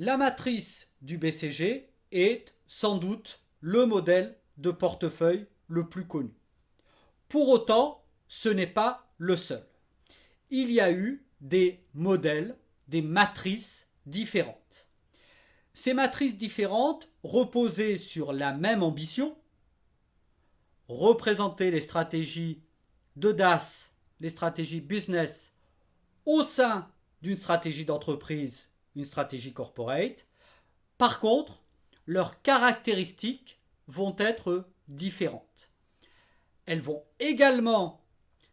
La matrice du BCG est sans doute le modèle de portefeuille le plus connu. Pour autant, ce n'est pas le seul. Il y a eu des modèles, des matrices différentes. Ces matrices différentes reposaient sur la même ambition, représenter les stratégies de DAS, les stratégies business au sein d'une stratégie d'entreprise, une stratégie corporate. Par contre, leurs caractéristiques vont être différentes. Elles vont également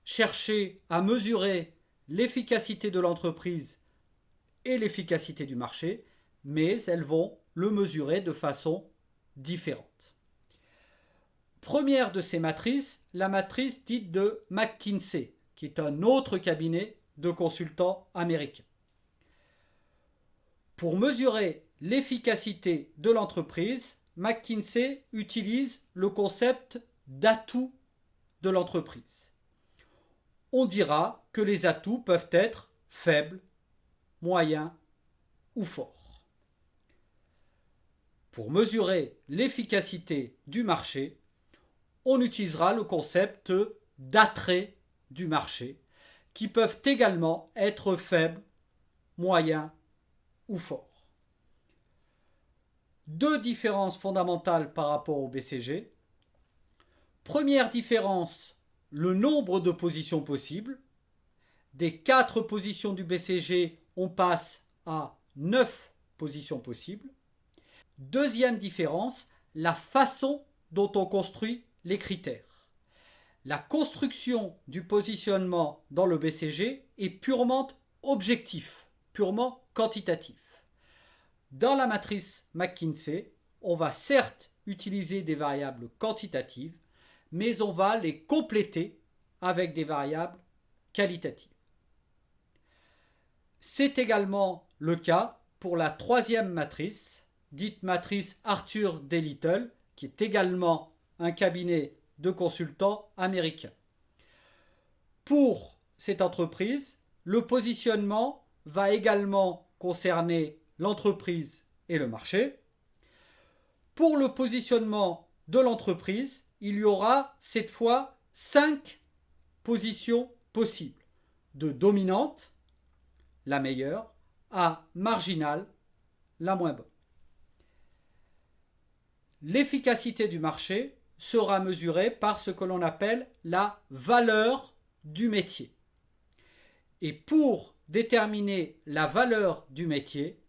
chercher à mesurer l'efficacité de l'entreprise et l'efficacité du marché, mais elles vont le mesurer de façon différente. Première de ces matrices, la matrice dite de McKinsey, qui est un autre cabinet de consultants américains. Pour mesurer l'efficacité de l'entreprise, McKinsey utilise le concept d'atout de l'entreprise. On dira que les atouts peuvent être faibles, moyens ou forts. Pour mesurer l'efficacité du marché, on utilisera le concept d'attrait du marché, qui peuvent également être faibles, moyens ou forts. Deux différences fondamentales par rapport au BCG. Première différence, le nombre de positions possibles. Des 4 positions du BCG, on passe à 9 positions possibles. Deuxième différence, la façon dont on construit les critères. La construction du positionnement dans le BCG est purement objectif, purement quantitatif. Dans la matrice McKinsey, on va certes utiliser des variables quantitatives, mais on va les compléter avec des variables qualitatives. C'est également le cas pour la troisième matrice, dite matrice Arthur D. Little, qui est également un cabinet de consultants américains. Pour cette entreprise, le positionnement va également concerner l'entreprise et le marché. Pour le positionnement de l'entreprise, il y aura cette fois 5 positions possibles, de dominante, la meilleure, à marginale, la moins bonne. L'efficacité du marché sera mesurée par ce que l'on appelle la valeur du métier. Et pour déterminer la valeur du métier,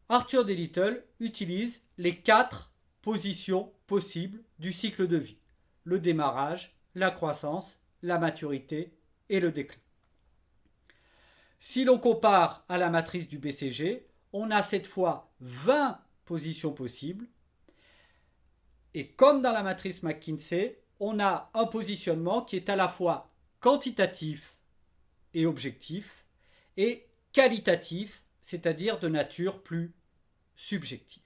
Arthur D. Little utilise les 4 positions possibles du cycle de vie. Le démarrage, la croissance, la maturité et le déclin. Si l'on compare à la matrice du BCG, on a cette fois 20 positions possibles. Et comme dans la matrice McKinsey, on a un positionnement qui est à la fois quantitatif et objectif, et qualitatif, c'est-à-dire de nature plus subjective.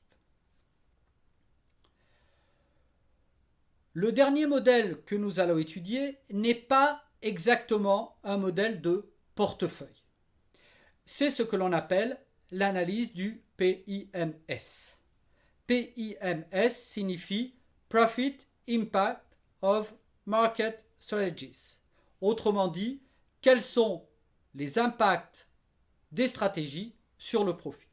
Le dernier modèle que nous allons étudier n'est pas exactement un modèle de portefeuille. C'est ce que l'on appelle l'analyse du PIMS. PIMS signifie Profit Impact of Market Strategies. Autrement dit, quels sont les impacts des stratégies sur le profit.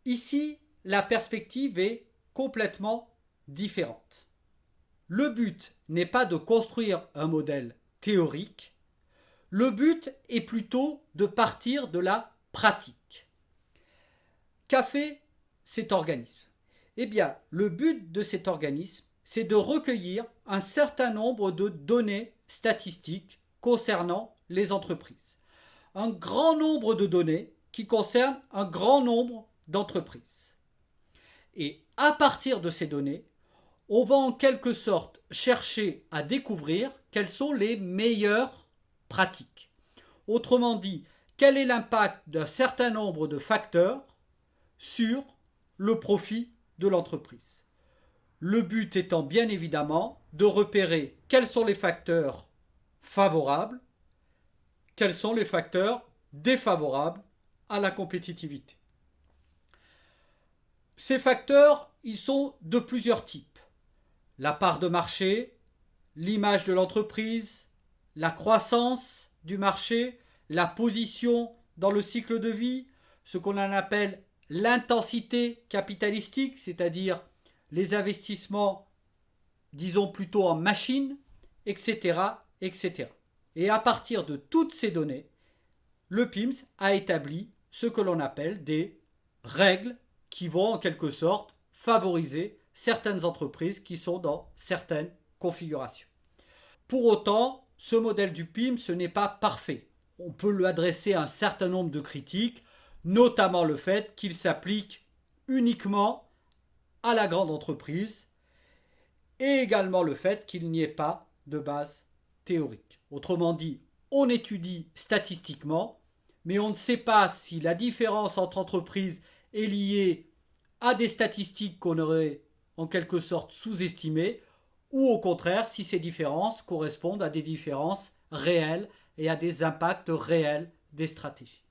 Ici, la perspective est complètement différente. Le but n'est pas de construire un modèle théorique, le but est plutôt de partir de la pratique. Qu'a fait cet organisme? Eh bien, le but de cet organisme, c'est de recueillir un certain nombre de données statistiques concernant les entreprises. Un grand nombre de données qui concernent un grand nombre d'entreprises. Et à partir de ces données, on va en quelque sorte chercher à découvrir quelles sont les meilleures pratiques. Autrement dit, quel est l'impact d'un certain nombre de facteurs sur le profit de l'entreprise. Le but étant bien évidemment de repérer quels sont les facteurs favorables, quels sont les facteurs défavorables à la compétitivité. Ces facteurs, ils sont de plusieurs types. La part de marché, l'image de l'entreprise, la croissance du marché, la position dans le cycle de vie, ce qu'on appelle l'intensité capitalistique, c'est-à-dire les investissements, disons plutôt en machines, etc., etc. Et à partir de toutes ces données, le PIMS a établi ce que l'on appelle des règles qui vont en quelque sorte favoriser certaines entreprises qui sont dans certaines configurations. Pour autant, ce modèle du PIMS ce n'est pas parfait. On peut lui adresser un certain nombre de critiques, notamment le fait qu'il s'applique uniquement à la grande entreprise et également le fait qu'il n'y ait pas de base théorique. Autrement dit, on étudie statistiquement, mais on ne sait pas si la différence entre entreprises est liée à des statistiques qu'on aurait en quelque sorte sous-estimées, ou au contraire si ces différences correspondent à des différences réelles et à des impacts réels des stratégies.